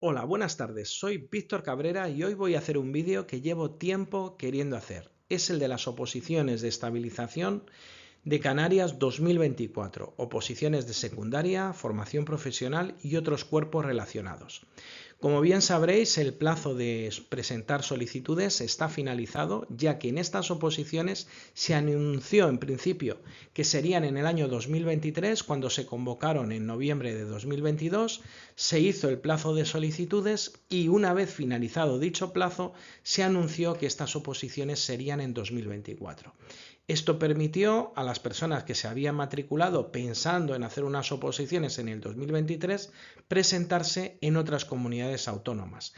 Hola, buenas tardes. Soy Víctor Cabrera y hoy voy a hacer un vídeo que llevo tiempo queriendo hacer. Es el de las oposiciones de estabilización de Canarias 2024, oposiciones de secundaria, formación profesional y otros cuerpos relacionados. Como bien sabréis, el plazo de presentar solicitudes está finalizado, ya que en estas oposiciones se anunció en principio que serían en el año 2023, cuando se convocaron en noviembre de 2022, se hizo el plazo de solicitudes y una vez finalizado dicho plazo, se anunció que estas oposiciones serían en 2024. Esto permitió a las personas que se habían matriculado pensando en hacer unas oposiciones en el 2023 presentarse en otras comunidades autónomas.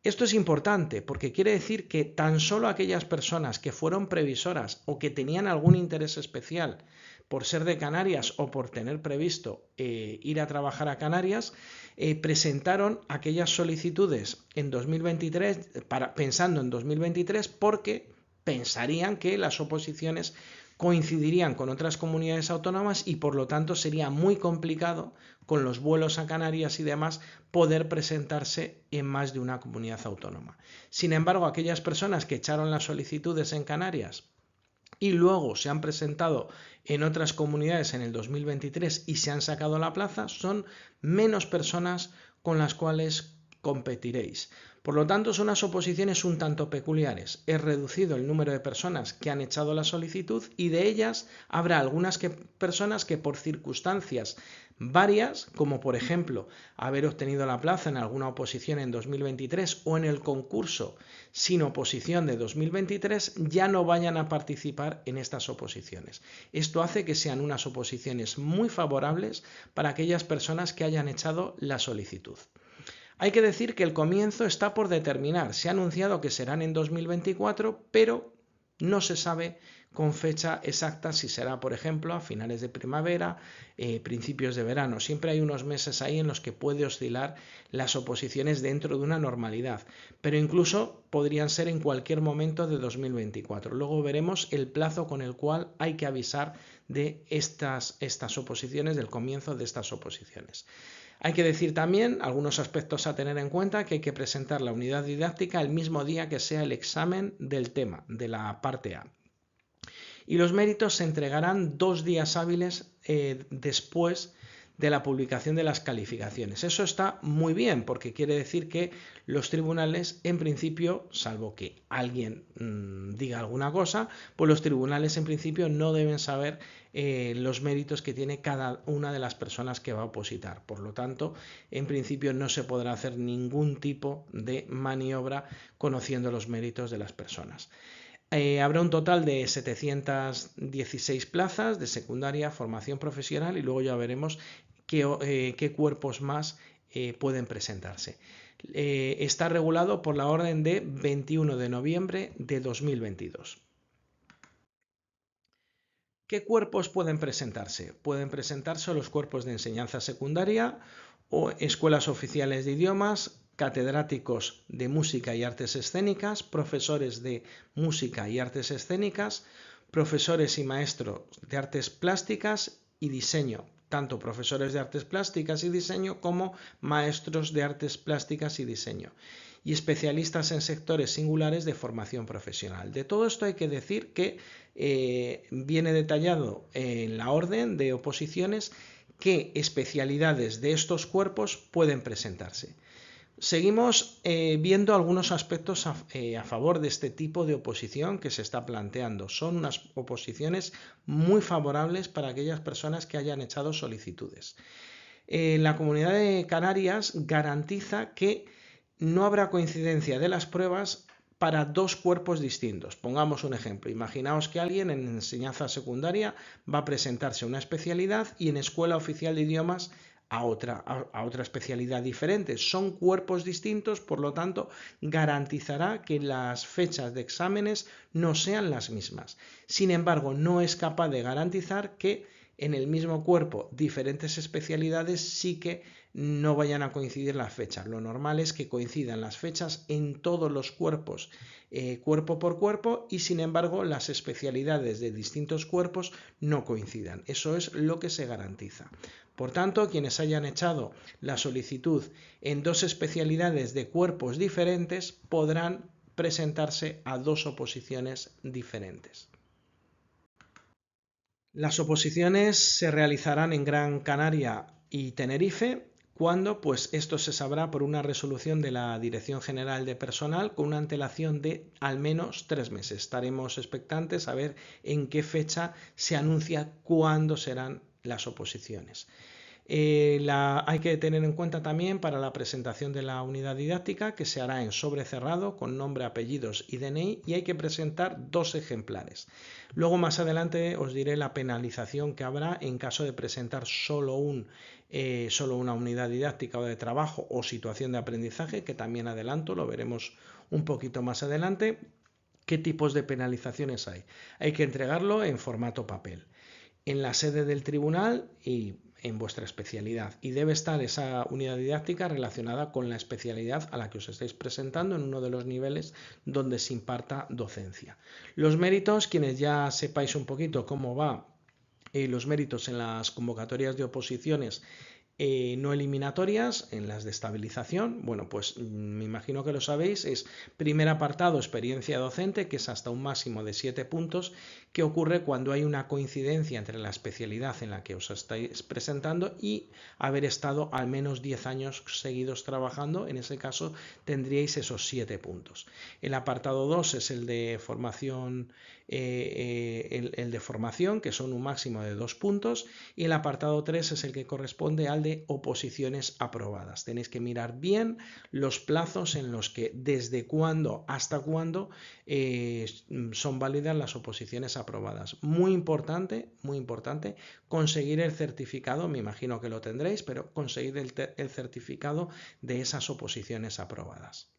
Esto es importante porque quiere decir que tan solo aquellas personas que fueron previsoras o que tenían algún interés especial por ser de Canarias o por tener previsto ir a trabajar a Canarias, presentaron aquellas solicitudes en 2023 pensando en 2023 porque pensarían que las oposiciones coincidirían con otras comunidades autónomas y por lo tanto sería muy complicado con los vuelos a Canarias y demás poder presentarse en más de una comunidad autónoma. Sin embargo, aquellas personas que echaron las solicitudes en Canarias y luego se han presentado en otras comunidades en el 2023 y se han sacado la plaza, son menos personas con las cuales competiréis. Por lo tanto, son unas oposiciones un tanto peculiares. He reducido el número de personas que han echado la solicitud y de ellas habrá algunas personas que por circunstancias varias, como por ejemplo haber obtenido la plaza en alguna oposición en 2023 o en el concurso sin oposición de 2023, ya no vayan a participar en estas oposiciones. Esto hace que sean unas oposiciones muy favorables para aquellas personas que hayan echado la solicitud. Hay que decir que el comienzo está por determinar. Se ha anunciado que serán en 2024, pero no se sabe con fecha exacta si será, por ejemplo, a finales de primavera, principios de verano. Siempre hay unos meses ahí en los que puede oscilar las oposiciones dentro de una normalidad, pero incluso podrían ser en cualquier momento de 2024. Luego veremos el plazo con el cual hay que avisar de estas oposiciones, del comienzo de estas oposiciones. Hay que decir también algunos aspectos a tener en cuenta: que hay que presentar la unidad didáctica el mismo día que sea el examen del tema, de la parte A. Y los méritos se entregarán 2 días hábiles después de la publicación de las calificaciones. Eso está muy bien porque quiere decir que los tribunales, en principio, salvo que alguien diga alguna cosa, pues los tribunales en principio no deben saber los méritos que tiene cada una de las personas que va a opositar. Por lo tanto, en principio no se podrá hacer ningún tipo de maniobra conociendo los méritos de las personas. Habrá un total de 716 plazas de secundaria, formación profesional, y luego ya veremos qué cuerpos más pueden presentarse. Está regulado por la orden de 21 de noviembre de 2022. ¿Qué cuerpos pueden presentarse? Pueden presentarse los cuerpos de enseñanza secundaria o escuelas oficiales de idiomas, catedráticos de música y artes escénicas, profesores de música y artes escénicas, profesores y maestros de artes plásticas y diseño, tanto profesores de artes plásticas y diseño como maestros de artes plásticas y diseño, y especialistas en sectores singulares de formación profesional. De todo esto hay que decir que viene detallado en la orden de oposiciones qué especialidades de estos cuerpos pueden presentarse. Seguimos viendo algunos aspectos a favor de este tipo de oposición que se está planteando. Son unas oposiciones muy favorables para aquellas personas que hayan echado solicitudes. La Comunidad de Canarias garantiza que no habrá coincidencia de las pruebas para 2 cuerpos distintos. Pongamos un ejemplo. Imaginaos que alguien en enseñanza secundaria va a presentarse a una especialidad y en escuela oficial de idiomas a otra especialidad diferente. Son cuerpos distintos, por lo tanto, garantizará que las fechas de exámenes no sean las mismas. Sin embargo, no es capaz de garantizar que en el mismo cuerpo diferentes especialidades sí que no vayan a coincidir las fechas. Lo normal es que coincidan las fechas en todos los cuerpos, cuerpo por cuerpo, y sin embargo las especialidades de distintos cuerpos no coincidan. Eso es lo que se garantiza. Por tanto, quienes hayan echado la solicitud en 2 especialidades de cuerpos diferentes podrán presentarse a 2 oposiciones diferentes. Las oposiciones se realizarán en Gran Canaria y Tenerife, cuando pues esto se sabrá por una resolución de la Dirección General de Personal con una antelación de al menos 3 meses. Estaremos expectantes a ver en qué fecha se anuncia cuándo serán las oposiciones. Hay que tener en cuenta también para la presentación de la unidad didáctica que se hará en sobre cerrado con nombre, apellidos y DNI, y hay que presentar 2 ejemplares. Luego más adelante os diré la penalización que habrá en caso de presentar solo una unidad didáctica o de trabajo o situación de aprendizaje, que también adelanto, lo veremos un poquito más adelante. ¿Qué tipos de penalizaciones hay? Hay que entregarlo en formato papel, en la sede del tribunal y en vuestra especialidad, y debe estar esa unidad didáctica relacionada con la especialidad a la que os estáis presentando en uno de los niveles donde se imparta docencia. Los méritos, quienes ya sepáis un poquito cómo va los méritos en las convocatorias de oposiciones no eliminatorias, en las de estabilización, bueno, pues me imagino que lo sabéis, es primer apartado, experiencia docente, que es hasta un máximo de 7 puntos, que ocurre cuando hay una coincidencia entre la especialidad en la que os estáis presentando y haber estado al menos 10 años seguidos trabajando. En ese caso tendríais esos 7 puntos. El apartado 2 es el de formación, que son un máximo de 2 puntos, y el apartado 3 es el que corresponde al de oposiciones aprobadas. Tenéis que mirar bien los plazos en los que desde cuándo hasta cuándo son válidas las oposiciones aprobadas. Muy importante conseguir el certificado, me imagino que lo tendréis, pero conseguir el certificado de esas oposiciones aprobadas.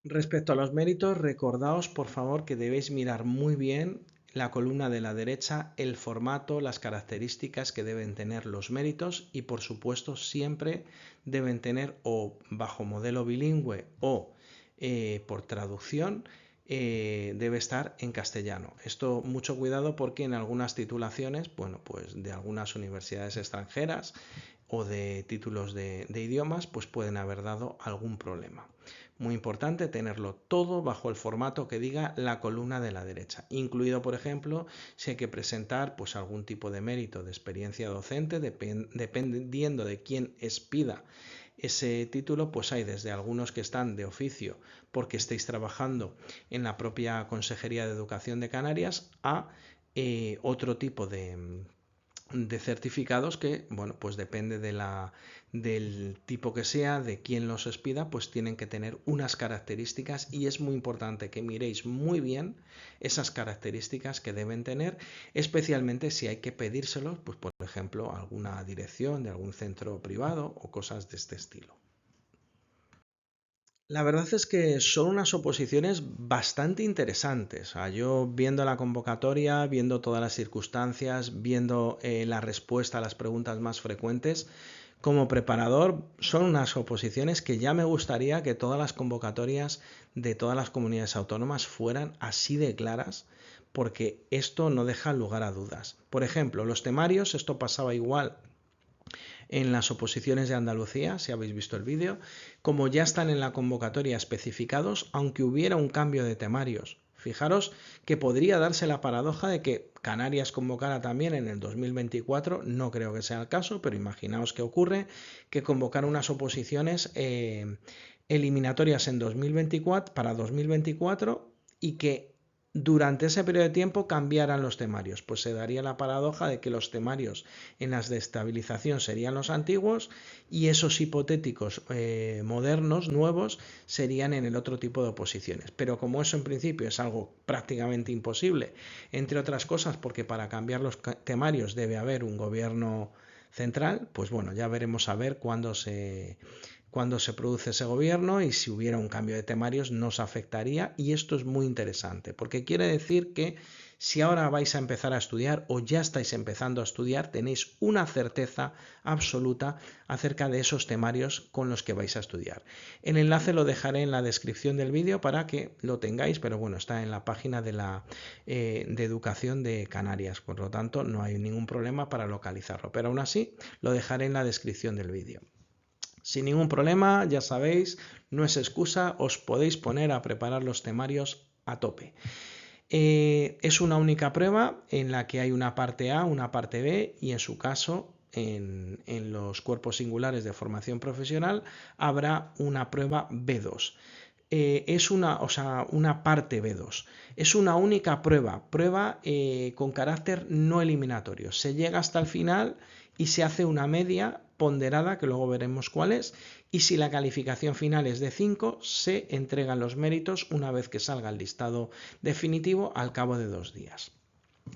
Respecto a los méritos, recordaos por favor que debéis mirar muy bien la columna de la derecha, el formato, las características que deben tener los méritos, y por supuesto siempre deben tener o bajo modelo bilingüe o por traducción, debe estar en castellano. Esto mucho cuidado porque en algunas titulaciones, bueno, pues de algunas universidades extranjeras o de títulos de idiomas, pues pueden haber dado algún problema. Muy importante tenerlo todo bajo el formato que diga la columna de la derecha, incluido, por ejemplo, si hay que presentar pues algún tipo de mérito de experiencia docente, dependiendo de quién expida ese título, pues hay desde algunos que están de oficio porque estéis trabajando en la propia Consejería de Educación de Canarias, a otro tipo de certificados que, bueno, pues depende del tipo que sea, de quién los expida, pues tienen que tener unas características, y es muy importante que miréis muy bien esas características que deben tener, especialmente si hay que pedírselos, pues por ejemplo, a alguna dirección de algún centro privado o cosas de este estilo. La verdad es que son unas oposiciones bastante interesantes. O sea, yo viendo la convocatoria, viendo todas las circunstancias, viendo la respuesta a las preguntas más frecuentes, como preparador, son unas oposiciones que ya me gustaría que todas las convocatorias de todas las comunidades autónomas fueran así de claras, porque esto no deja lugar a dudas. Por ejemplo, los temarios, esto pasaba igual en las oposiciones de Andalucía, si habéis visto el vídeo, como ya están en la convocatoria especificados, aunque hubiera un cambio de temarios. Fijaros que podría darse la paradoja de que Canarias convocara también en el 2024, no creo que sea el caso, pero imaginaos que ocurre, que convocara unas oposiciones eliminatorias en 2024, para 2024, y que durante ese periodo de tiempo cambiaran los temarios. Pues se daría la paradoja de que los temarios en las de estabilización serían los antiguos y esos hipotéticos modernos, nuevos, serían en el otro tipo de oposiciones. Pero como eso en principio es algo prácticamente imposible, entre otras cosas porque para cambiar los temarios debe haber un gobierno central, pues bueno, ya veremos a ver cuándo cuando se produce ese gobierno y si hubiera un cambio de temarios nos afectaría, y esto es muy interesante porque quiere decir que si ahora vais a empezar a estudiar o ya estáis empezando a estudiar, tenéis una certeza absoluta acerca de esos temarios con los que vais a estudiar. El enlace lo dejaré en la descripción del vídeo para que lo tengáis, pero bueno, está en la página de Educación de Canarias, por lo tanto no hay ningún problema para localizarlo, pero aún así lo dejaré en la descripción del vídeo. Sin ningún problema, ya sabéis, no es excusa, os podéis poner a preparar los temarios a tope. Es una única prueba en la que hay una parte A, una parte B y en su caso en los cuerpos singulares de formación profesional habrá una prueba B2. Es una parte B2. Es una única prueba con carácter no eliminatorio. Se llega hasta el final y se hace una media ponderada, que luego veremos cuál es, y si la calificación final es de 5, se entregan los méritos una vez que salga el listado definitivo al cabo de 2 días.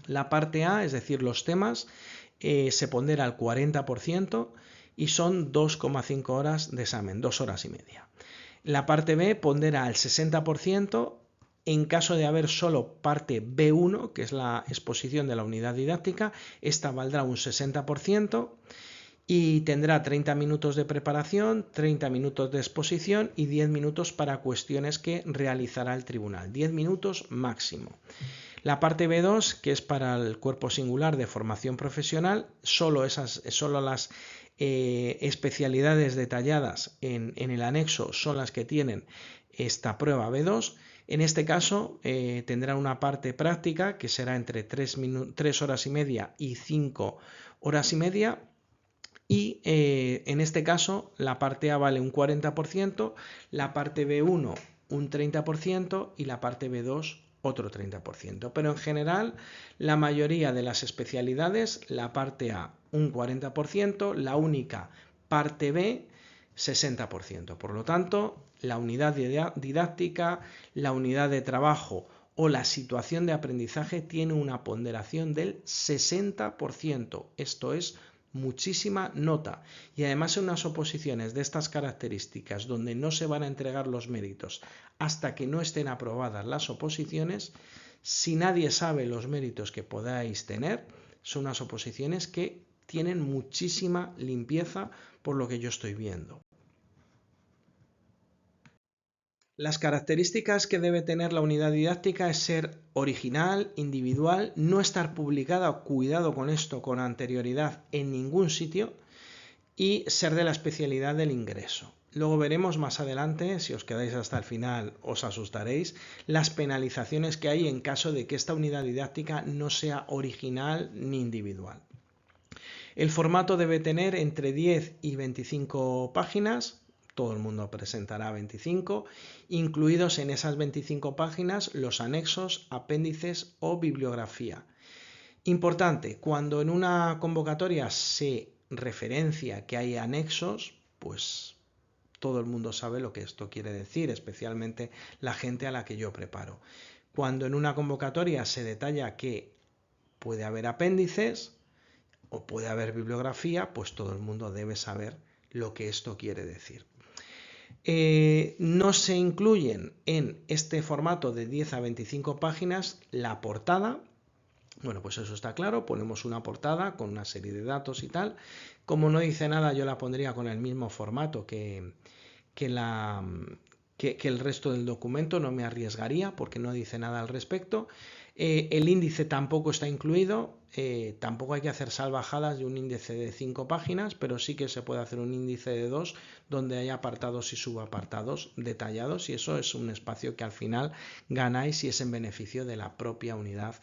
La parte A, es decir, los temas, se pondera al 40% y son 2,5 horas de examen, 2 horas y media. La parte B pondera al 60%. En caso de haber solo parte B1, que es la exposición de la unidad didáctica, esta valdrá un 60% y tendrá 30 minutos de preparación, 30 minutos de exposición y 10 minutos para cuestiones que realizará el tribunal. 10 minutos máximo. La parte B2, que es para el cuerpo singular de formación profesional, solo las especialidades detalladas en el anexo son las que tienen esta prueba B2. En este caso tendrá una parte práctica que será entre 3 horas y media y 5 horas y media. Y en este caso la parte A vale un 40%, la parte B1 un 30% y la parte B2 otro 30%. Pero en general la mayoría de las especialidades, la parte A un 40%, la única parte B 60%. Por lo tanto, la unidad didáctica, la unidad de trabajo o la situación de aprendizaje tiene una ponderación del 60%. Esto es muchísima nota, y además en unas oposiciones de estas características donde no se van a entregar los méritos hasta que no estén aprobadas las oposiciones, si nadie sabe los méritos que podáis tener, son unas oposiciones que tienen muchísima limpieza por lo que yo estoy viendo. Las características que debe tener la unidad didáctica es ser original, individual, no estar publicada, cuidado con esto, con anterioridad en ningún sitio, y ser de la especialidad del ingreso. Luego veremos más adelante, si os quedáis hasta el final os asustaréis, las penalizaciones que hay en caso de que esta unidad didáctica no sea original ni individual. El formato debe tener entre 10 y 25 páginas. Todo el mundo presentará 25, incluidos en esas 25 páginas los anexos, apéndices o bibliografía. Importante, cuando en una convocatoria se referencia que hay anexos, pues todo el mundo sabe lo que esto quiere decir, especialmente la gente a la que yo preparo. Cuando en una convocatoria se detalla que puede haber apéndices o puede haber bibliografía, pues todo el mundo debe saber lo que esto quiere decir. No se incluyen en este formato de 10 a 25 páginas la portada. Bueno, pues eso está claro, ponemos una portada con una serie de datos y tal. Como no dice nada, yo la pondría con el mismo formato que el resto del documento, no me arriesgaría porque no dice nada al respecto. El índice tampoco está incluido, tampoco hay que hacer salvajadas de un índice de 5 páginas, pero sí que se puede hacer un índice de 2 donde hay apartados y subapartados detallados, y eso es un espacio que al final ganáis y es en beneficio de la propia unidad.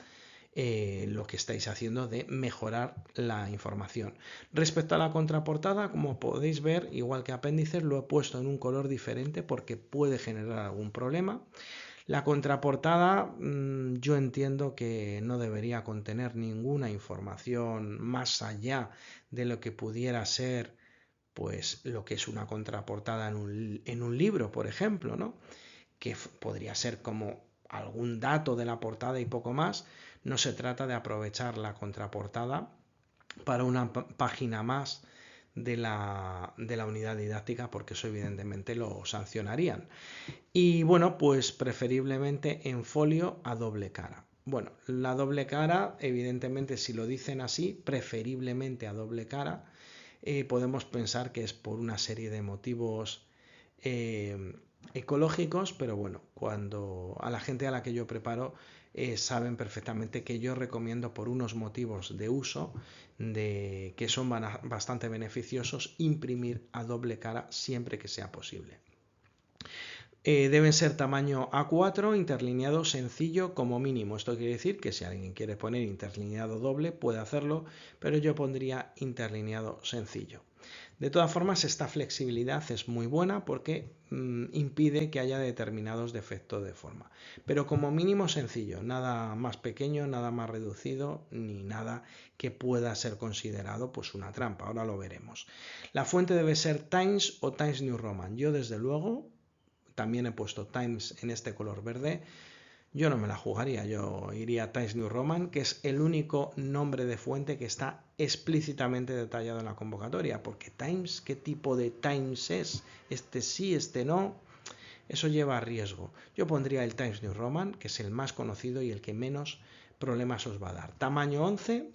Lo que estáis haciendo de mejorar la información. Respecto a la contraportada, como podéis ver, igual que apéndices, lo he puesto en un color diferente porque puede generar algún problema. La contraportada yo entiendo que no debería contener ninguna información más allá de lo que pudiera ser pues lo que es una contraportada en un libro, por ejemplo, ¿no? Que podría ser como algún dato de la portada y poco más. No se trata de aprovechar la contraportada para una página más de la unidad didáctica, porque eso evidentemente lo sancionarían. Y bueno, pues preferiblemente en folio a doble cara. Bueno, la doble cara, evidentemente, si lo dicen así, preferiblemente a doble cara, podemos pensar que es por una serie de motivos eh, ecológicos, pero bueno, cuando a la gente a la que yo preparo saben perfectamente que yo recomiendo por unos motivos de uso que son bastante beneficiosos imprimir a doble cara siempre que sea posible. Deben ser tamaño A4, interlineado sencillo como mínimo. Esto quiere decir que si alguien quiere poner interlineado doble puede hacerlo, pero yo pondría interlineado sencillo. De todas formas, esta flexibilidad es muy buena porque impide que haya determinados defectos de forma. Pero como mínimo sencillo, nada más pequeño, nada más reducido, ni nada que pueda ser considerado pues una trampa. Ahora lo veremos. La fuente debe ser Times o Times New Roman. Yo desde luego también he puesto Times en este color verde. Yo no me la jugaría, yo iría a Times New Roman, que es el único nombre de fuente que está explícitamente detallado en la convocatoria, porque Times, ¿qué tipo de Times es? Este sí, este no, eso lleva a riesgo. Yo pondría el Times New Roman, que es el más conocido y el que menos problemas os va a dar. Tamaño 11,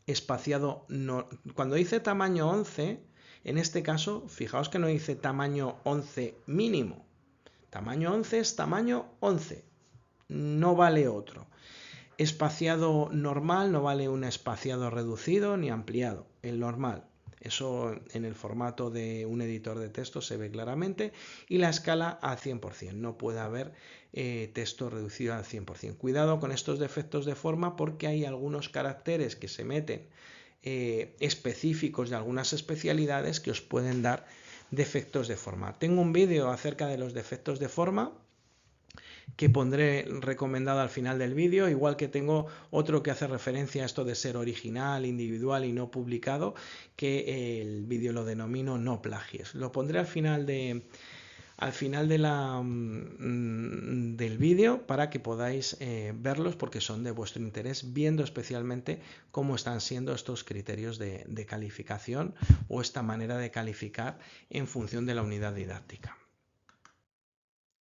espaciado, no, cuando dice tamaño 11, en este caso, fijaos que no dice tamaño 11 mínimo. Tamaño 11 es tamaño 11, no vale otro. Espaciado normal no vale un espaciado reducido ni ampliado, el normal. Eso en el formato de un editor de texto se ve claramente. Y la escala al 100%, no puede haber texto reducido al 100%. Cuidado con estos defectos de forma porque hay algunos caracteres que se meten específicos de algunas especialidades que os pueden dar defectos de forma. Tengo un vídeo acerca de los defectos de forma que pondré recomendado al final del vídeo, igual que tengo otro que hace referencia a esto de ser original, individual y no publicado, que el vídeo lo denomino no plagies. Lo pondré al final del vídeo para que podáis verlos porque son de vuestro interés, viendo especialmente cómo están siendo estos criterios de calificación o esta manera de calificar en función de la unidad didáctica.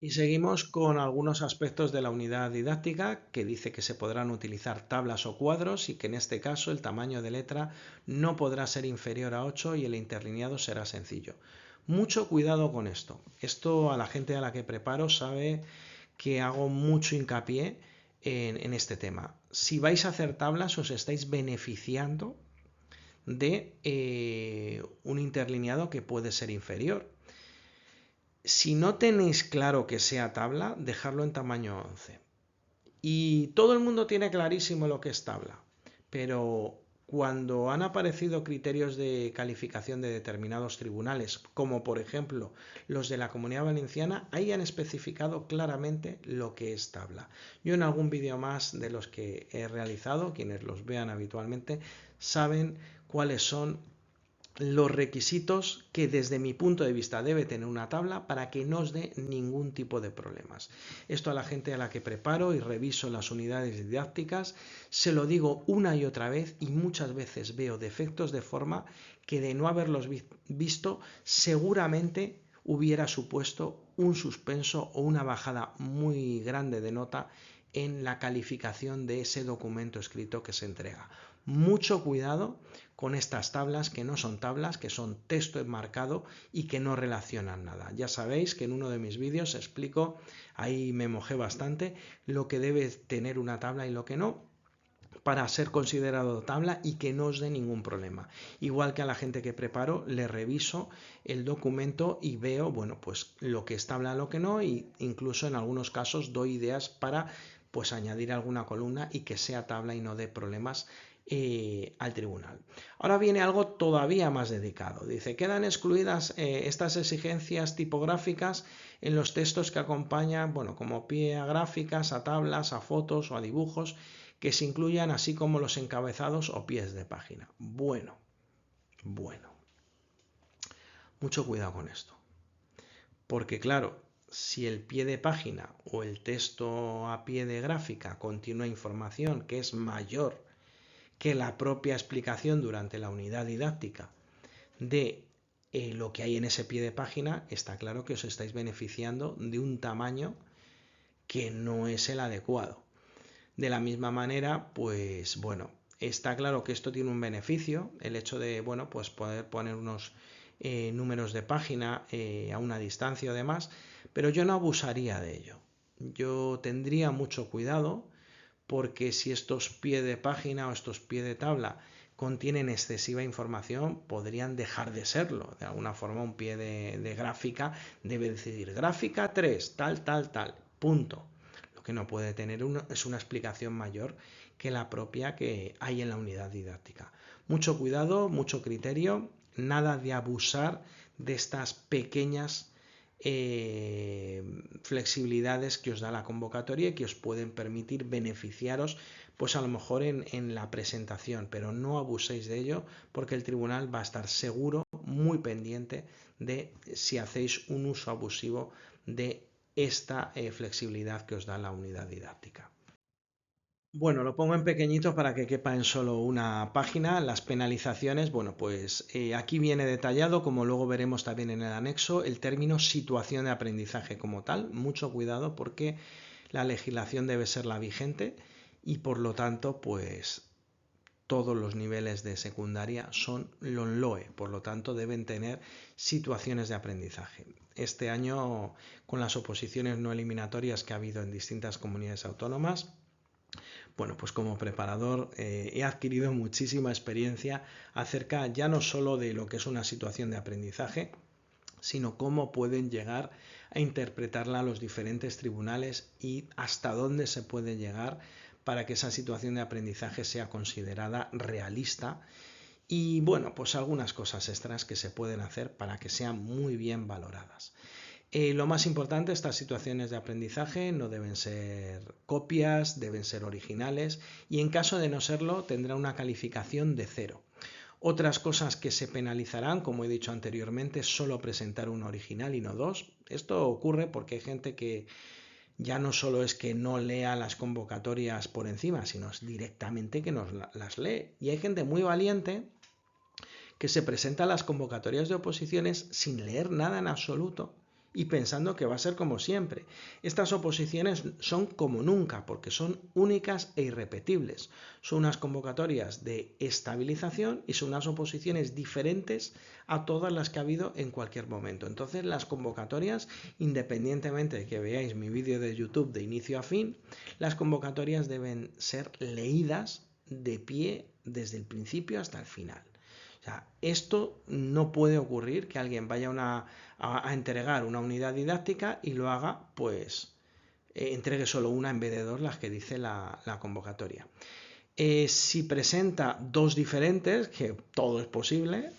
Y seguimos con algunos aspectos de la unidad didáctica que dice que se podrán utilizar tablas o cuadros y que en este caso el tamaño de letra no podrá ser inferior a 8 y el interlineado será sencillo. Mucho cuidado con esto. Esto a la gente a la que preparo sabe que hago mucho hincapié en este tema. Si vais a hacer tablas os estáis beneficiando de un interlineado que puede ser inferior. Si no tenéis claro que sea tabla, dejarlo en tamaño 11. Y todo el mundo tiene clarísimo lo que es tabla, pero cuando han aparecido criterios de calificación de determinados tribunales, como por ejemplo los de la Comunidad Valenciana, ahí han especificado claramente lo que es tabla. Yo en algún vídeo más de los que he realizado, quienes los vean habitualmente, saben cuáles son los requisitos que desde mi punto de vista debe tener una tabla para que no os dé ningún tipo de problemas. Esto a la gente a la que preparo y reviso las unidades didácticas se lo digo una y otra vez y muchas veces veo defectos de forma que de no haberlos visto seguramente hubiera supuesto un suspenso o una bajada muy grande de nota en la calificación de ese documento escrito que se entrega. Mucho cuidado con estas tablas que no son tablas, que son texto enmarcado y que no relacionan nada. Ya sabéis que en uno de mis vídeos explico, ahí me mojé bastante, lo que debe tener una tabla y lo que no, para ser considerado tabla y que no os dé ningún problema. Igual que a la gente que preparo, le reviso el documento y veo, bueno, pues lo que es tabla, lo que no, y incluso en algunos casos doy ideas para pues añadir alguna columna y que sea tabla y no dé problemas al tribunal. Ahora viene algo todavía más dedicado. Dice, quedan excluidas estas exigencias tipográficas en los textos que acompañan, bueno, como pie a gráficas, a tablas, a fotos o a dibujos, que se incluyan así como los encabezados o pies de página. Bueno, mucho cuidado con esto. Porque claro, si el pie de página o el texto a pie de gráfica contiene información que es mayor que la propia explicación durante la unidad didáctica, de lo que hay en ese pie de página, está claro que os estáis beneficiando de un tamaño que no es el adecuado. De la misma manera, pues bueno, está claro que esto tiene un beneficio, el hecho de, bueno, pues poder poner unos números de página a una distancia o demás, pero yo no abusaría de ello. Yo tendría mucho cuidado porque si estos pies de página o estos pies de tabla contienen excesiva información, podrían dejar de serlo. De alguna forma, un pie de gráfica debe decir gráfica 3, tal, tal, tal, punto. Lo que no puede tener es una explicación mayor que la propia que hay en la unidad didáctica. Mucho cuidado, mucho criterio, nada de abusar de estas pequeñas flexibilidades que os da la convocatoria y que os pueden permitir beneficiaros pues a lo mejor en la presentación, pero no abuséis de ello porque el tribunal va a estar seguro, muy pendiente de si hacéis un uso abusivo de esta flexibilidad que os da la unidad didáctica. Bueno, lo pongo en pequeñito para que quepa en solo una página. Las penalizaciones, bueno, pues aquí viene detallado, como luego veremos también en el anexo, el término situación de aprendizaje como tal. Mucho cuidado porque la legislación debe ser la vigente y por lo tanto, pues todos los niveles de secundaria son LONLOE, por lo tanto deben tener situaciones de aprendizaje. Este año, con las oposiciones no eliminatorias que ha habido en distintas comunidades autónomas, bueno, pues como preparador he adquirido muchísima experiencia acerca ya no solo de lo que es una situación de aprendizaje, sino cómo pueden llegar a interpretarla los diferentes tribunales y hasta dónde se puede llegar para que esa situación de aprendizaje sea considerada realista y bueno, pues algunas cosas extras que se pueden hacer para que sean muy bien valoradas. Lo más importante, estas situaciones de aprendizaje no deben ser copias, deben ser originales y en caso de no serlo tendrá una calificación de 0. Otras cosas que se penalizarán, como he dicho anteriormente, solo presentar un original y no dos. Esto ocurre porque hay gente que ya no solo es que no lea las convocatorias por encima, sino es directamente que no las lee. Y hay gente muy valiente que se presenta a las convocatorias de oposiciones sin leer nada en absoluto y pensando que va a ser como siempre. Estas oposiciones son como nunca porque son únicas e irrepetibles. Son unas convocatorias de estabilización y son unas oposiciones diferentes a todas las que ha habido en cualquier momento. Entonces las convocatorias, independientemente de que veáis mi vídeo de YouTube de inicio a fin, las convocatorias deben ser leídas de pie desde el principio hasta el final. O sea, esto no puede ocurrir que alguien vaya a entregar una unidad didáctica y lo haga, pues, entregue solo una en vez de dos, las que dice la convocatoria. Si presenta dos diferentes, que todo es posible,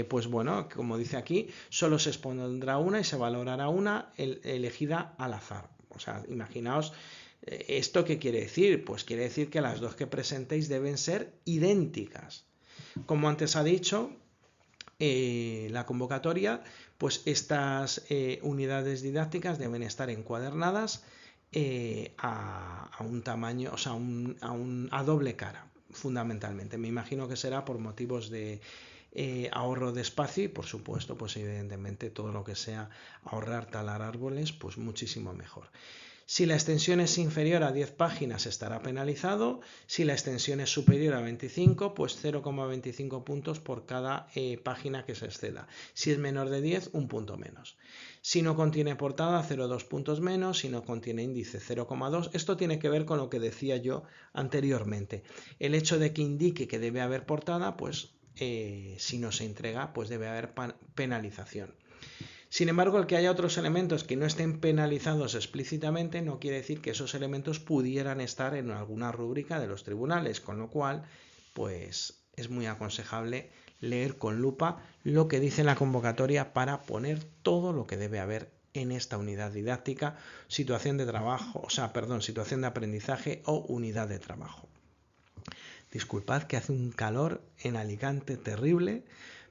pues bueno, como dice aquí, solo se expondrá una y se valorará una elegida al azar. O sea, imaginaos, ¿esto qué quiere decir? Pues quiere decir que las dos que presentéis deben ser idénticas. Como antes ha dicho, la convocatoria, pues estas unidades didácticas deben estar encuadernadas a un tamaño, o sea, a doble cara, fundamentalmente. Me imagino que será por motivos de ahorro de espacio y, por supuesto, pues evidentemente todo lo que sea ahorrar, talar árboles, pues muchísimo mejor. Si la extensión es inferior a 10 páginas estará penalizado, si la extensión es superior a 25, pues 0,25 puntos por cada página que se exceda. Si es menor de 10, un punto menos. Si no contiene portada, 0,2 puntos menos, si no contiene índice, 0,2. Esto tiene que ver con lo que decía yo anteriormente. El hecho de que indique que debe haber portada, pues si no se entrega, pues debe haber penalización. Sin embargo, el que haya otros elementos que no estén penalizados explícitamente no quiere decir que esos elementos pudieran estar en alguna rúbrica de los tribunales, con lo cual, pues es muy aconsejable leer con lupa lo que dice la convocatoria para poner todo lo que debe haber en esta unidad didáctica, situación de trabajo, situación de aprendizaje o unidad de trabajo. Disculpad que hace un calor en Alicante terrible,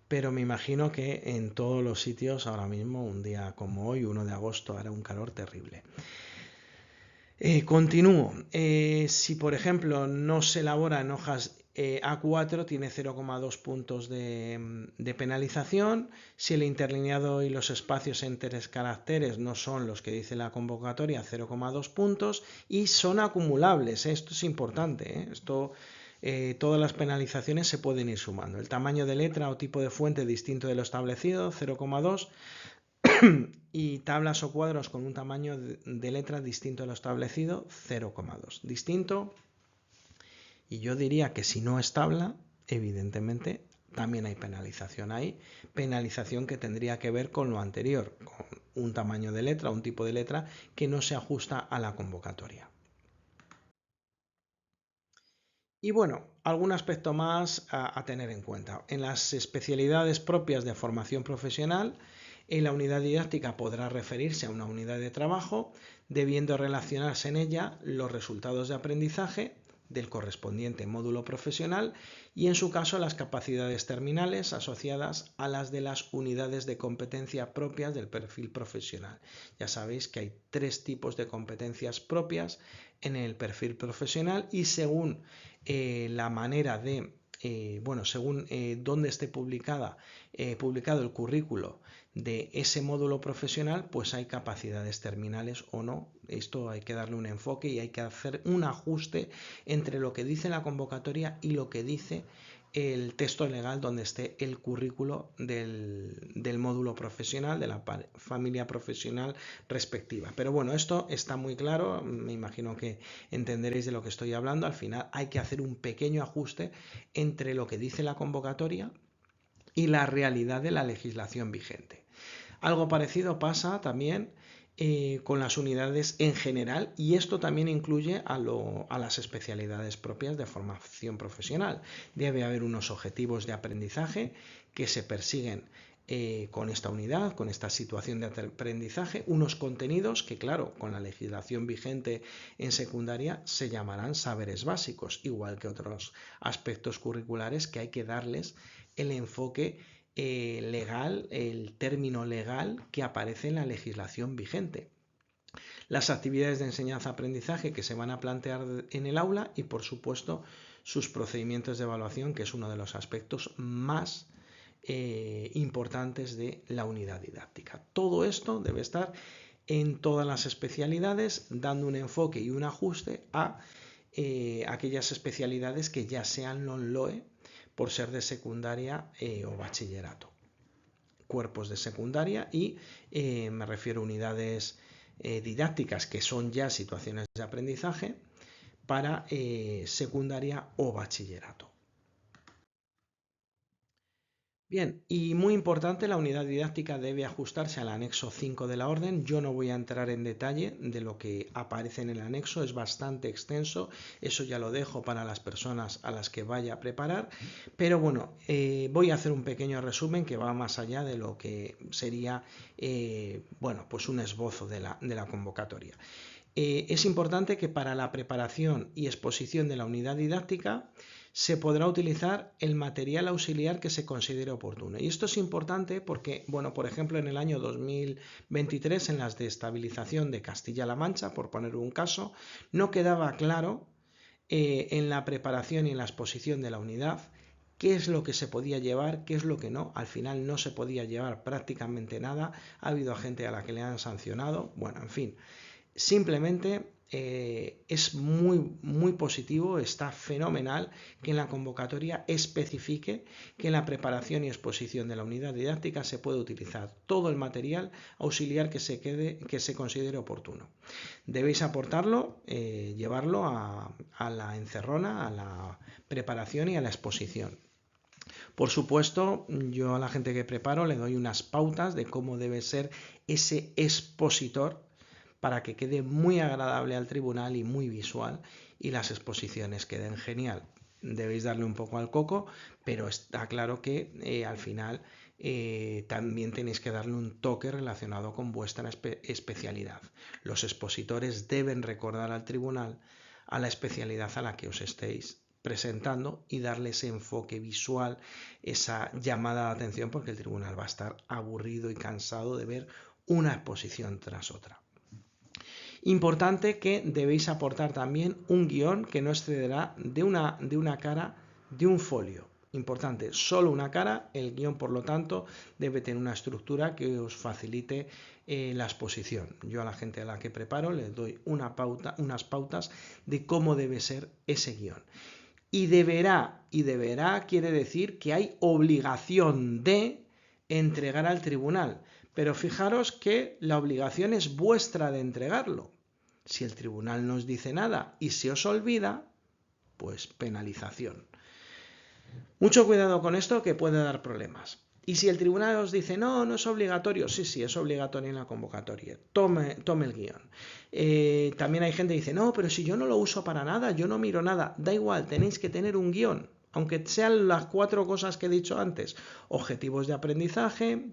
pero me imagino que en todos los sitios ahora mismo, un día como hoy, 1 de agosto, hará un calor terrible. Continúo. Si por ejemplo no se elaboran hojas A4 tiene 0,2 puntos de penalización. Si el interlineado y los espacios entre caracteres no son los que dice la convocatoria, 0,2 puntos. Y son acumulables, ¿eh? Esto es importante, ¿eh? Todas las penalizaciones se pueden ir sumando. El tamaño de letra o tipo de fuente distinto de lo establecido, 0,2. Y tablas o cuadros con un tamaño de letra distinto de lo establecido, 0,2. Distinto. Y yo diría que si no es tabla, evidentemente también hay penalización. Hay penalización que tendría que ver con lo anterior, con un tamaño de letra, un tipo de letra que no se ajusta a la convocatoria. Y bueno, algún aspecto más a tener en cuenta. En las especialidades propias de formación profesional, en la unidad didáctica podrá referirse a una unidad de trabajo, debiendo relacionarse en ella los resultados de aprendizaje del correspondiente módulo profesional y en su caso las capacidades terminales asociadas a las de las unidades de competencia propias del perfil profesional. Ya sabéis que hay 3 tipos de competencias propias en el perfil profesional y según la manera de según dónde esté publicado el currículo de ese módulo profesional, pues hay capacidades terminales o no. Esto hay que darle un enfoque y hay que hacer un ajuste entre lo que dice la convocatoria y lo que dice el texto legal donde esté el currículo del módulo profesional, de la familia profesional respectiva. Pero bueno, esto está muy claro, me imagino que entenderéis de lo que estoy hablando. Al final hay que hacer un pequeño ajuste entre lo que dice la convocatoria y la realidad de la legislación vigente. Algo parecido pasa también con las unidades en general y esto también incluye a las especialidades propias de formación profesional. Debe haber unos objetivos de aprendizaje que se persiguen con esta unidad, con esta situación de aprendizaje, unos contenidos que, claro, con la legislación vigente en secundaria se llamarán saberes básicos, igual que otros aspectos curriculares que hay que darles el enfoque legal, el término legal que aparece en la legislación vigente. Las actividades de enseñanza-aprendizaje que se van a plantear en el aula y, por supuesto, sus procedimientos de evaluación, que es uno de los aspectos más importantes de la unidad didáctica. Todo esto debe estar en todas las especialidades, dando un enfoque y un ajuste a aquellas especialidades que ya sean non-LOE por ser de secundaria o bachillerato. Cuerpos de secundaria y me refiero a unidades didácticas que son ya situaciones de aprendizaje para secundaria o bachillerato. Bien, y muy importante, la unidad didáctica debe ajustarse al anexo 5 de la orden. Yo no voy a entrar en detalle de lo que aparece en el anexo, es bastante extenso, eso ya lo dejo para las personas a las que vaya a preparar, pero bueno, voy a hacer un pequeño resumen que va más allá de lo que sería pues un esbozo de la convocatoria. Es importante que para la preparación y exposición de la unidad didáctica se podrá utilizar el material auxiliar que se considere oportuno. Y esto es importante porque, bueno, por ejemplo, en el año 2023, en las de estabilización de Castilla-La Mancha, por poner un caso, no quedaba claro en la preparación y en la exposición de la unidad qué es lo que se podía llevar, qué es lo que no. Al final no se podía llevar prácticamente nada. Ha habido gente a la que le han sancionado. Bueno, en fin. Simplemente es muy positivo, está fenomenal que en la convocatoria especifique que en la preparación y exposición de la unidad didáctica se puede utilizar todo el material auxiliar que se considere oportuno. Debéis aportarlo, llevarlo a la encerrona, a la preparación y a la exposición. Por supuesto, yo a la gente que preparo le doy unas pautas de cómo debe ser ese expositor para que quede muy agradable al tribunal y muy visual y las exposiciones queden genial. Debéis darle un poco al coco, pero está claro que al final también tenéis que darle un toque relacionado con vuestra especialidad. Los expositores deben recordar al tribunal a la especialidad a la que os estéis presentando y darle ese enfoque visual, esa llamada de atención, porque el tribunal va a estar aburrido y cansado de ver una exposición tras otra. Importante que debéis aportar también un guión que no excederá de una cara de un folio. Importante, solo una cara, el guión por lo tanto debe tener una estructura que os facilite la exposición. Yo a la gente a la que preparo les doy unas pautas de cómo debe ser ese guión. Y deberá quiere decir que hay obligación de entregar al tribunal. Pero fijaros que la obligación es vuestra de entregarlo. Si el tribunal no os dice nada y se os olvida, pues penalización. Mucho cuidado con esto que puede dar problemas. Y si el tribunal os dice, no, no es obligatorio, sí, es obligatorio en la convocatoria, tome el guión. También hay gente que dice, no, pero si yo no lo uso para nada, yo no miro nada, da igual, tenéis que tener un guión, aunque sean las 4 cosas que he dicho antes, objetivos de aprendizaje,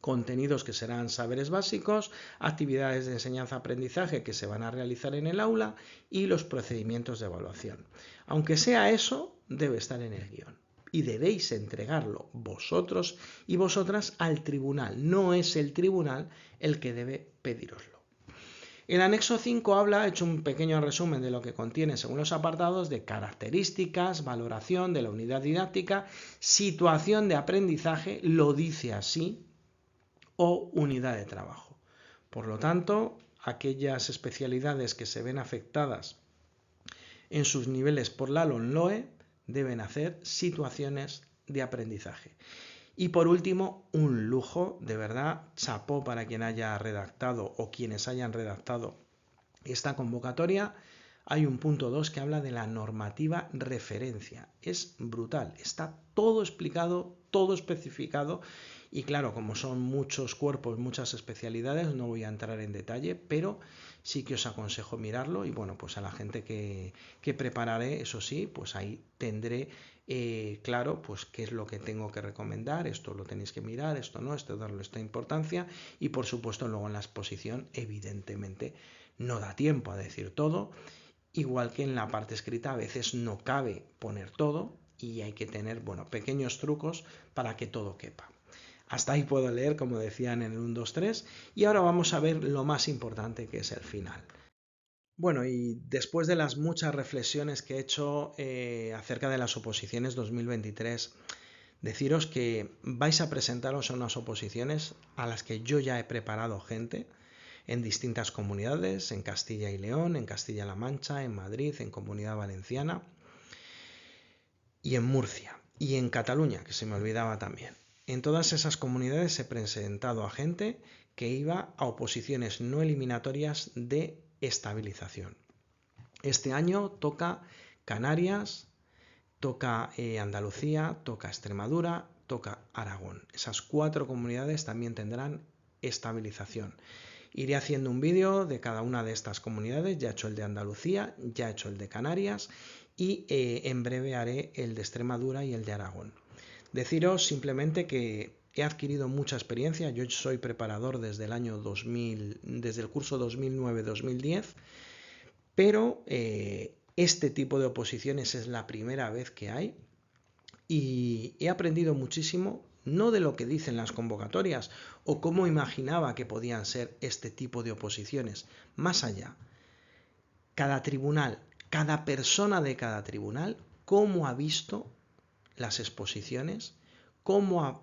contenidos que serán saberes básicos, actividades de enseñanza-aprendizaje que se van a realizar en el aula y los procedimientos de evaluación. Aunque sea eso, debe estar en el guión. Y debéis entregarlo vosotros y vosotras al tribunal. No es el tribunal el que debe pedíroslo. El anexo 5 he hecho un pequeño resumen de lo que contiene según los apartados de características, valoración de la unidad didáctica, situación de aprendizaje, lo dice así, o unidad de trabajo. Por lo tanto, aquellas especialidades que se ven afectadas en sus niveles por la LOMLOE deben hacer situaciones de aprendizaje. Y por último, un lujo, de verdad, chapó para quien haya redactado o quienes hayan redactado esta convocatoria. Hay un punto 2 que habla de la normativa referencia. Es brutal, está todo explicado, todo especificado. Y claro, como son muchos cuerpos, muchas especialidades, no voy a entrar en detalle, pero sí que os aconsejo mirarlo. Y bueno, pues a la gente que prepararé, eso sí, pues ahí tendré claro pues qué es lo que tengo que recomendar, esto lo tenéis que mirar, esto no, esto darle esta importancia. Y por supuesto luego en la exposición, evidentemente, no da tiempo a decir todo. Igual que en la parte escrita a veces no cabe poner todo y hay que tener, bueno, pequeños trucos para que todo quepa. Hasta ahí puedo leer, como decían en el 1, 2, 3, y ahora vamos a ver lo más importante, que es el final. Bueno, y después de las muchas reflexiones que he hecho acerca de las oposiciones 2023, deciros que vais a presentaros a unas oposiciones a las que yo ya he preparado gente en distintas comunidades, en Castilla y León, en Castilla-La Mancha, en Madrid, en Comunidad Valenciana y en Murcia y en Cataluña, que se me olvidaba también. En todas esas comunidades he presentado a gente que iba a oposiciones no eliminatorias de estabilización. Este año toca Canarias, toca Andalucía, toca Extremadura, toca Aragón. Esas 4 comunidades también tendrán estabilización. Iré haciendo un vídeo de cada una de estas comunidades, ya he hecho el de Andalucía, ya he hecho el de Canarias y en breve haré el de Extremadura y el de Aragón. Deciros simplemente que he adquirido mucha experiencia, yo soy preparador desde el año 2000, desde el curso 2009-2010, pero este tipo de oposiciones es la primera vez que hay y he aprendido muchísimo, no de lo que dicen las convocatorias o cómo imaginaba que podían ser este tipo de oposiciones, más allá. Cada tribunal, cada persona de cada tribunal, cómo ha visto las exposiciones, cómo ha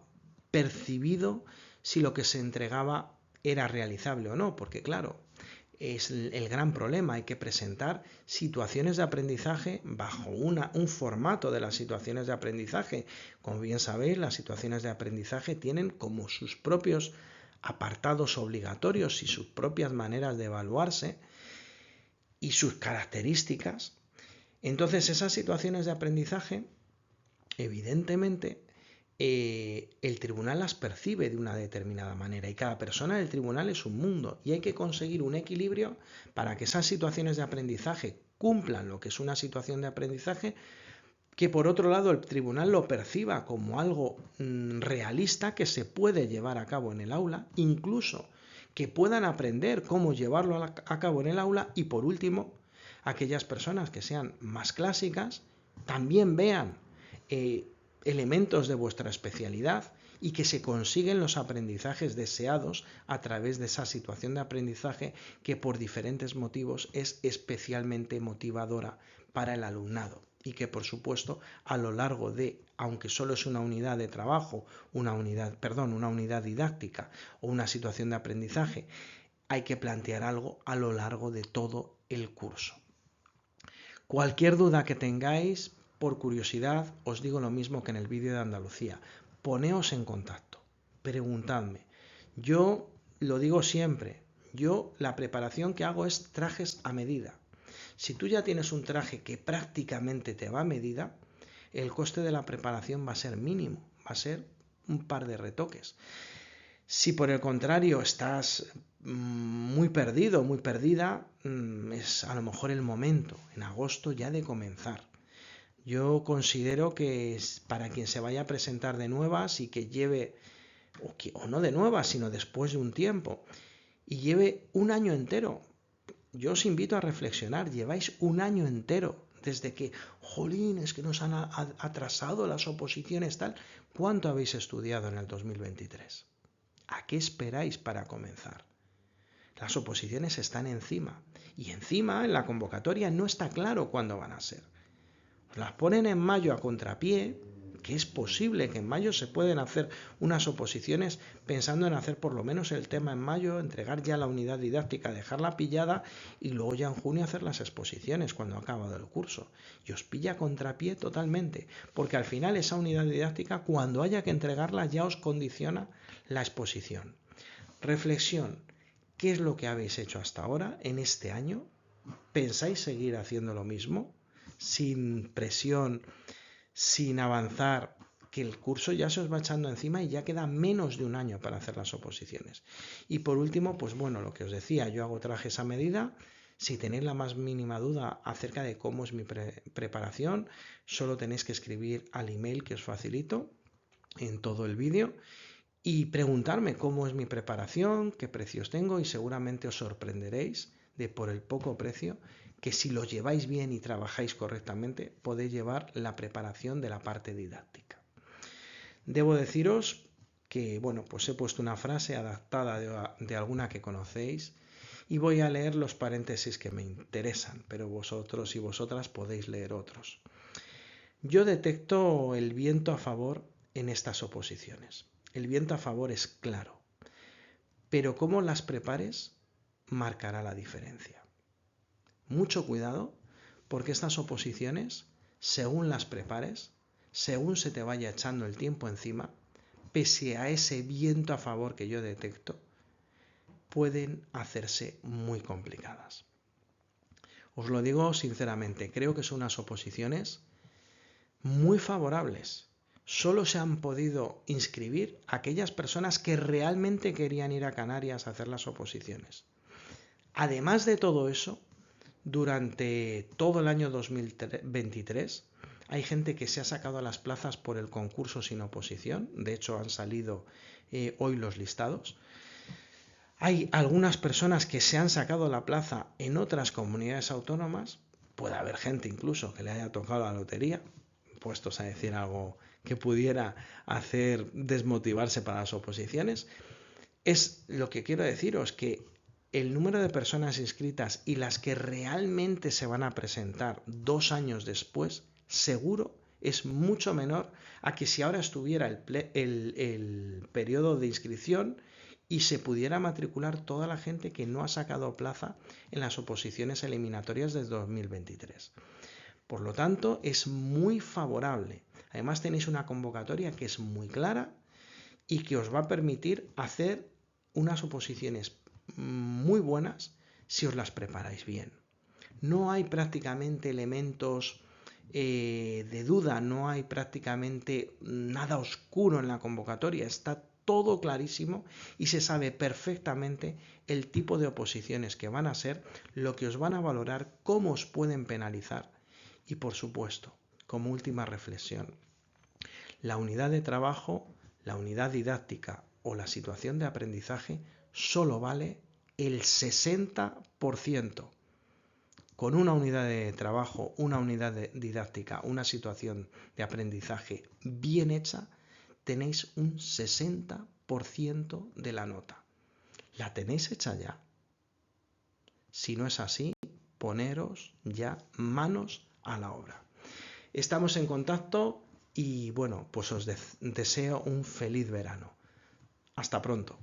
percibido si lo que se entregaba era realizable o no, porque claro, es el gran problema, hay que presentar situaciones de aprendizaje bajo un formato de las situaciones de aprendizaje. Como bien sabéis, las situaciones de aprendizaje tienen como sus propios apartados obligatorios y sus propias maneras de evaluarse y sus características. Entonces, esas situaciones de aprendizaje, evidentemente, el tribunal las percibe de una determinada manera y cada persona del tribunal es un mundo y hay que conseguir un equilibrio para que esas situaciones de aprendizaje cumplan lo que es una situación de aprendizaje, que por otro lado el tribunal lo perciba como algo realista que se puede llevar a cabo en el aula, incluso que puedan aprender cómo llevarlo a cabo en el aula y por último, aquellas personas que sean más clásicas también vean elementos de vuestra especialidad y que se consiguen los aprendizajes deseados a través de esa situación de aprendizaje que por diferentes motivos es especialmente motivadora para el alumnado. y que por supuesto a lo largo de, aunque solo es una unidad de trabajo, una unidad didáctica o una situación de aprendizaje, hay que plantear algo a lo largo de todo el curso. Cualquier duda que tengáis, por curiosidad, os digo lo mismo que en el vídeo de Andalucía. Poneos en contacto, preguntadme. Yo lo digo siempre, la preparación que hago es trajes a medida. Si tú ya tienes un traje que prácticamente te va a medida, el coste de la preparación va a ser mínimo, va a ser un par de retoques. Si por el contrario estás muy perdido, muy perdida, es a lo mejor el momento, en agosto, ya de comenzar. Yo considero que para quien se vaya a presentar de nuevas y que lleve, o no de nuevas, sino después de un tiempo, y lleve un año entero, yo os invito a reflexionar, lleváis un año entero desde que, jolín, es que nos han atrasado las oposiciones tal. ¿Cuánto habéis estudiado en el 2023? ¿A qué esperáis para comenzar? Las oposiciones están encima y encima en la convocatoria no está claro cuándo van a ser. Os las ponen en mayo a contrapié, que es posible que en mayo se pueden hacer unas oposiciones pensando en hacer por lo menos el tema en mayo, entregar ya la unidad didáctica, dejarla pillada y luego ya en junio hacer las exposiciones cuando ha acabado el curso. Y os pilla a contrapié totalmente, porque al final esa unidad didáctica cuando haya que entregarla ya os condiciona la exposición. Reflexión. ¿Qué es lo que habéis hecho hasta ahora en este año? ¿Pensáis seguir haciendo lo mismo? Sin presión, sin avanzar, que el curso ya se os va echando encima y ya queda menos de un año para hacer las oposiciones. Y por último, pues bueno, lo que os decía, yo hago trajes a medida. Si tenéis la más mínima duda acerca de cómo es mi preparación, solo tenéis que escribir al email que os facilito en todo el vídeo y preguntarme cómo es mi preparación, qué precios tengo y seguramente os sorprenderéis de por el poco precio que si lo lleváis bien y trabajáis correctamente podéis llevar la preparación de la parte didáctica. Debo deciros que, bueno, pues he puesto una frase adaptada de alguna que conocéis y voy a leer los paréntesis que me interesan, pero vosotros y vosotras podéis leer otros. Yo detecto el viento a favor en estas oposiciones. El viento a favor es claro, pero cómo las prepares marcará la diferencia. Mucho cuidado, porque estas oposiciones, según las prepares, según se te vaya echando el tiempo encima, pese a ese viento a favor que yo detecto, pueden hacerse muy complicadas. Os lo digo sinceramente, creo que son unas oposiciones muy favorables. Solo se han podido inscribir aquellas personas que realmente querían ir a Canarias a hacer las oposiciones. Además de todo eso, durante todo el año 2023 hay gente que se ha sacado a las plazas por el concurso sin oposición. De hecho, han salido hoy los listados. Hay algunas personas que se han sacado la plaza en otras comunidades autónomas. Puede haber gente incluso que le haya tocado la lotería, puestos a decir algo que pudiera hacer desmotivarse para las oposiciones. Es lo que quiero deciros, que el número de personas inscritas y las que realmente se van a presentar 2 años después, seguro, es mucho menor a que si ahora estuviera el periodo de inscripción y se pudiera matricular toda la gente que no ha sacado plaza en las oposiciones eliminatorias del 2023. Por lo tanto, es muy favorable. Además, tenéis una convocatoria que es muy clara y que os va a permitir hacer unas oposiciones muy buenas si os las preparáis bien. No hay prácticamente elementos de duda, no hay prácticamente nada oscuro en la convocatoria, está todo clarísimo y se sabe perfectamente el tipo de oposiciones que van a ser, lo que os van a valorar, cómo os pueden penalizar y, por supuesto, como última reflexión, la unidad de trabajo, la unidad didáctica o la situación de aprendizaje solo vale el 60%. Con una unidad de trabajo, una unidad didáctica, una situación de aprendizaje bien hecha, tenéis un 60% de la nota. ¿La tenéis hecha ya? Si no es así, poneros ya manos a la obra. Estamos en contacto y bueno, pues os deseo un feliz verano. Hasta pronto.